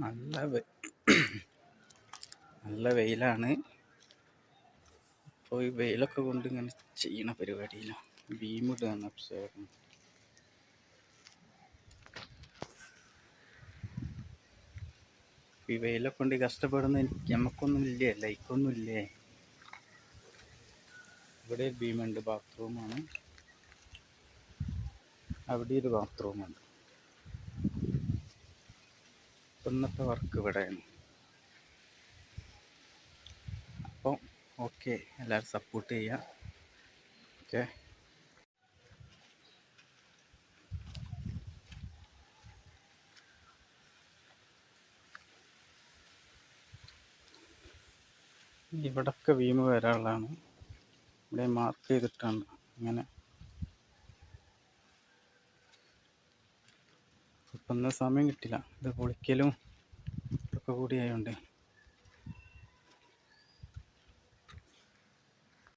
നല്ല നല്ല വെയിലാണ്. അപ്പോൾ ഈ വെയിലൊക്കെ കൊണ്ട് ഇങ്ങനെ ചെയ്യണ പരിപാടിയിലാണ്. ബീമിടുകയാണ് അപ്സേരം. ഈ വെയിലൊക്കെ കൊണ്ട് കഷ്ടപ്പെടുന്ന നമുക്കൊന്നും ഇല്ലേ, ലൈക്കൊന്നും ഇല്ലേ. ഇവിടെ ഒരു ബീമുണ്ട്, ബാത്റൂമാണ്. അവിടെ ഒരു ബാത്റൂമുണ്ട്. ഇന്നത്തെ വർക്ക് ഇവിടെയാണ്. അപ്പോൾ ഓക്കെ, എല്ലാവരും സപ്പോർട്ട് ചെയ്യുക. ഓക്കെ, ഇവിടൊക്കെ ബീം വരാനുള്ളതാണ്. ഇവിടെ മാർക്ക് ചെയ്തിട്ടാണ് ഇങ്ങനെ. ഇപ്പം ഇന്ന് സമയം കിട്ടില്ല, ഇത് പൊളിക്കലും ഒക്കെ കൂടി ആയതുകൊണ്ട്.